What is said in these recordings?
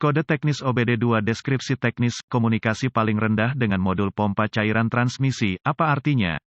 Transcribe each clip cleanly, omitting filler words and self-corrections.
Kode teknis OBD2 deskripsi teknis, komunikasi paling rendah dengan modul pompa cairan transmisi, apa artinya?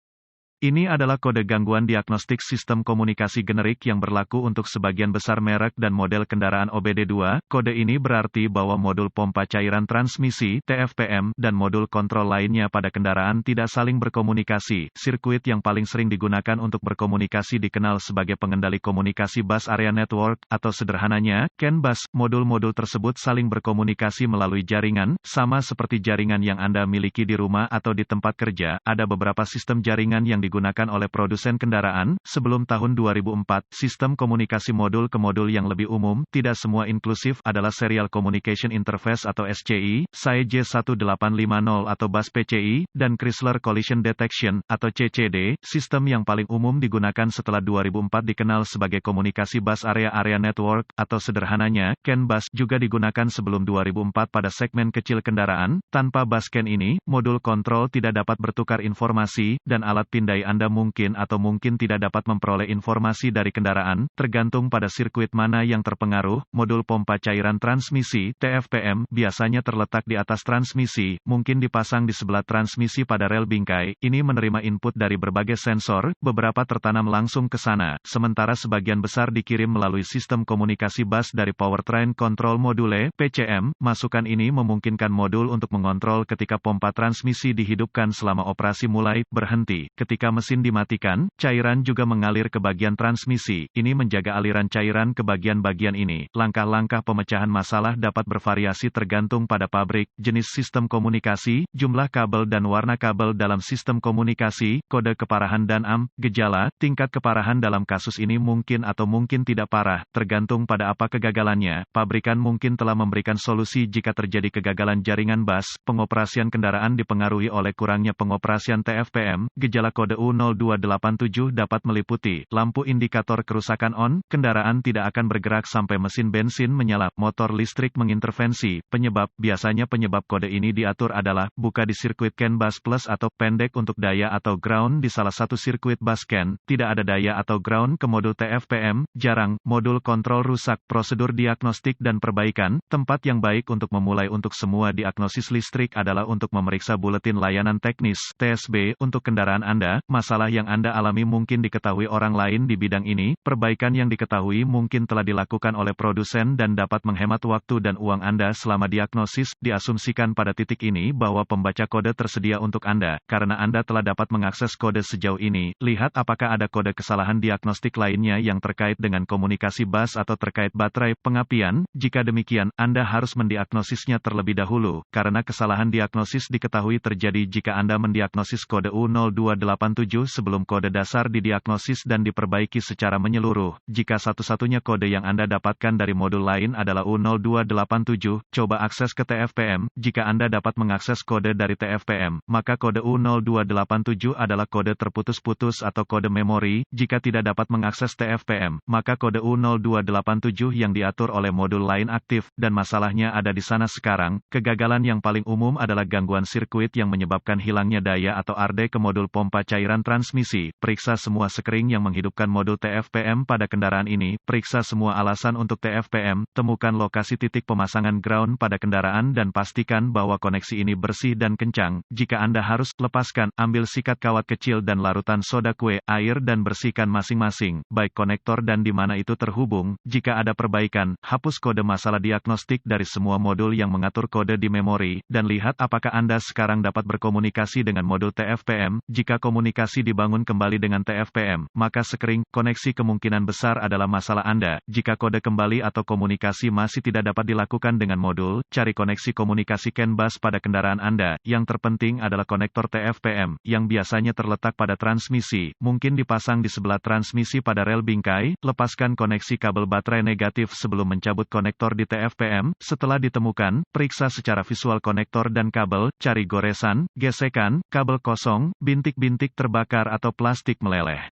Ini adalah kode gangguan diagnostik sistem komunikasi generik yang berlaku untuk sebagian besar merek dan model kendaraan OBD2. Kode ini berarti bahwa modul pompa cairan transmisi (TFPM) dan modul kontrol lainnya pada kendaraan tidak saling berkomunikasi. Sirkuit yang paling sering digunakan untuk berkomunikasi dikenal sebagai pengendali komunikasi bus area network, atau sederhananya, CAN bus. Modul-modul tersebut saling berkomunikasi melalui jaringan, sama seperti jaringan yang Anda miliki di rumah atau di tempat kerja. Ada beberapa sistem jaringan yang digunakan oleh produsen kendaraan. Sebelum tahun 2004, sistem komunikasi modul ke modul yang lebih umum, tidak semua inklusif, adalah Serial Communication Interface atau SCI, SAE J1850 atau bus PCI, dan Chrysler Collision Detection atau CCD. Sistem yang paling umum digunakan setelah 2004 dikenal sebagai komunikasi bus area network, atau sederhananya, CAN bus, juga digunakan sebelum 2004 pada segmen kecil kendaraan. Tanpa bus CAN ini, modul kontrol tidak dapat bertukar informasi, dan alat pindai Anda mungkin atau mungkin tidak dapat memperoleh informasi dari kendaraan, tergantung pada sirkuit mana yang terpengaruh. Modul pompa cairan transmisi (TFPM) biasanya terletak di atas transmisi, mungkin dipasang di sebelah transmisi pada rel bingkai. Ini menerima input dari berbagai sensor, beberapa tertanam langsung ke sana, sementara sebagian besar dikirim melalui sistem komunikasi bus dari Powertrain Control Module (PCM). Masukan ini memungkinkan modul untuk mengontrol ketika pompa transmisi dihidupkan selama operasi mulai, berhenti. Ketika mesin dimatikan, cairan juga mengalir ke bagian transmisi. Ini menjaga aliran cairan ke bagian-bagian ini. Langkah-langkah pemecahan masalah dapat bervariasi tergantung pada pabrik, jenis sistem komunikasi, jumlah kabel dan warna kabel dalam sistem komunikasi, kode keparahan dan gejala. Tingkat keparahan dalam kasus ini mungkin atau mungkin tidak parah, tergantung pada apa kegagalannya. Pabrikan mungkin telah memberikan solusi jika terjadi kegagalan jaringan bus. Pengoperasian kendaraan dipengaruhi oleh kurangnya pengoperasian TFPM. Gejala kode U0287 dapat meliputi lampu indikator kerusakan on, kendaraan tidak akan bergerak sampai mesin bensin menyala, motor listrik mengintervensi. Penyebab, biasanya penyebab kode ini diatur adalah, buka di sirkuit CAN bus plus atau pendek untuk daya atau ground di salah satu sirkuit bus CAN, tidak ada daya atau ground ke modul TFPM, jarang, modul kontrol rusak. Prosedur diagnostik dan perbaikan, tempat yang baik untuk memulai untuk semua diagnosis listrik adalah untuk memeriksa buletin layanan teknis, TSB, untuk kendaraan Anda. Masalah yang Anda alami mungkin diketahui orang lain di bidang ini. Perbaikan yang diketahui mungkin telah dilakukan oleh produsen dan dapat menghemat waktu dan uang Anda selama diagnosis. Diasumsikan pada titik ini bahwa pembaca kode tersedia untuk Anda. Karena Anda telah dapat mengakses kode sejauh ini, lihat apakah ada kode kesalahan diagnostik lainnya yang terkait dengan komunikasi bus atau terkait baterai pengapian. Jika demikian, Anda harus mendiagnosisnya terlebih dahulu, karena kesalahan diagnosis diketahui terjadi jika Anda mendiagnosis kode U0287 sebelum kode dasar didiagnosis dan diperbaiki secara menyeluruh. Jika satu-satunya kode yang Anda dapatkan dari modul lain adalah U0287, coba akses ke TFPM. Jika Anda dapat mengakses kode dari TFPM, maka kode U0287 adalah kode terputus-putus atau kode memori. Jika tidak dapat mengakses TFPM, maka kode U0287 yang diatur oleh modul lain aktif, dan masalahnya ada di sana sekarang. Kegagalan yang paling umum adalah gangguan sirkuit yang menyebabkan hilangnya daya atau arde ke modul pompa cairan transmisi. Periksa semua sekring yang menghidupkan modul TFPM pada kendaraan ini. Periksa semua alasan untuk TFPM. Temukan lokasi titik pemasangan ground pada kendaraan dan pastikan bahwa koneksi ini bersih dan kencang. Jika Anda harus, lepaskan, ambil sikat kawat kecil dan larutan soda kue, air dan bersihkan masing-masing, baik konektor dan di mana itu terhubung. Jika ada perbaikan, hapus kode masalah diagnostik dari semua modul yang mengatur kode di memori, dan lihat apakah Anda sekarang dapat berkomunikasi dengan modul TFPM. Jika komunikasi dibangun kembali dengan TFPM, maka sekring koneksi kemungkinan besar adalah masalah Anda. Jika kode kembali atau komunikasi masih tidak dapat dilakukan dengan modul, cari koneksi komunikasi CAN bus pada kendaraan Anda. Yang terpenting adalah konektor TFPM, yang biasanya terletak pada transmisi, mungkin dipasang di sebelah transmisi pada rel bingkai. Lepaskan koneksi kabel baterai negatif sebelum mencabut konektor di TFPM. Setelah ditemukan, periksa secara visual konektor dan kabel, cari goresan, gesekan, kabel kosong, bintik-bintik terbakar atau plastik meleleh.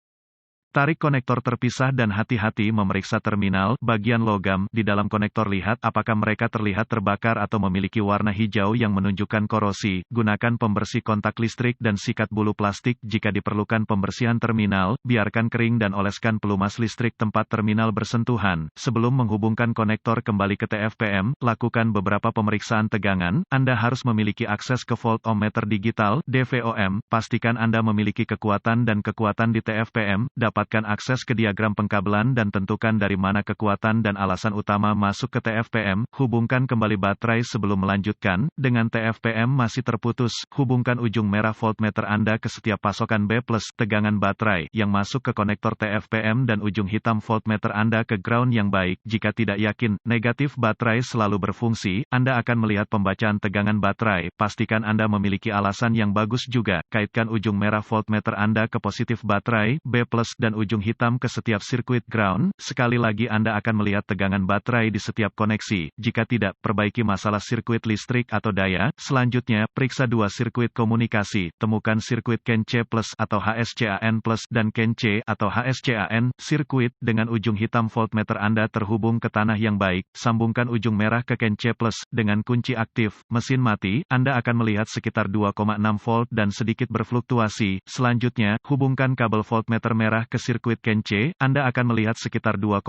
Tarik konektor terpisah dan hati-hati memeriksa terminal, bagian logam, di dalam konektor. Lihat apakah mereka terlihat terbakar atau memiliki warna hijau yang menunjukkan korosi. Gunakan pembersih kontak listrik dan sikat bulu plastik jika diperlukan pembersihan terminal, biarkan kering dan oleskan pelumas listrik tempat terminal bersentuhan. Sebelum menghubungkan konektor kembali ke TFPM, lakukan beberapa pemeriksaan tegangan. Anda harus memiliki akses ke voltmeter digital, DVOM, pastikan Anda memiliki kekuatan dan kekuatan di TFPM, dapatkan akses ke diagram pengkabelan dan tentukan dari mana kekuatan dan alasan utama masuk ke TFPM, hubungkan kembali baterai sebelum melanjutkan. Dengan TFPM masih terputus, hubungkan ujung merah voltmeter Anda ke setiap pasokan B+ tegangan baterai yang masuk ke konektor TFPM dan ujung hitam voltmeter Anda ke ground yang baik. Jika tidak yakin, negatif baterai selalu berfungsi, Anda akan melihat pembacaan tegangan baterai. Pastikan Anda memiliki alasan yang bagus juga. Kaitkan ujung merah voltmeter Anda ke positif baterai, B+ dan ujung hitam ke setiap sirkuit ground. Sekali lagi Anda akan melihat tegangan baterai di setiap koneksi. Jika tidak, perbaiki masalah sirkuit listrik atau daya. Selanjutnya, periksa dua sirkuit komunikasi. Temukan sirkuit CAN C+ atau HSCAN+ dan CAN C atau HSCAN. Sirkuit dengan ujung hitam voltmeter Anda terhubung ke tanah yang baik. Sambungkan ujung merah ke CAN C+ dengan kunci aktif. Mesin mati, Anda akan melihat sekitar 2,6 volt dan sedikit berfluktuasi. Selanjutnya, hubungkan kabel voltmeter merah ke sirkuit CAN C. Anda akan melihat sekitar 2,4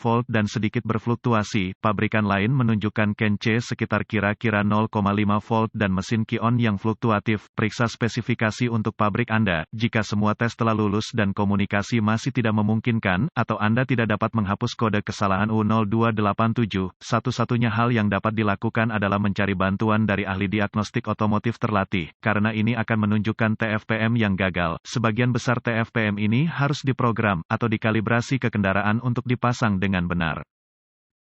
volt dan sedikit berfluktuasi. Pabrikan lain menunjukkan CAN C sekitar kira-kira 0,5 volt dan mesin Ki-on yang fluktuatif. Periksa spesifikasi untuk pabrik Anda. Jika semua tes telah lulus dan komunikasi masih tidak memungkinkan, atau Anda tidak dapat menghapus kode kesalahan U0287, satu-satunya hal yang dapat dilakukan adalah mencari bantuan dari ahli diagnostik otomotif terlatih, karena ini akan menunjukkan TFPM yang gagal. Sebagian besar TFPM ini harus diprogram atau dikalibrasi ke kendaraan untuk dipasang dengan benar.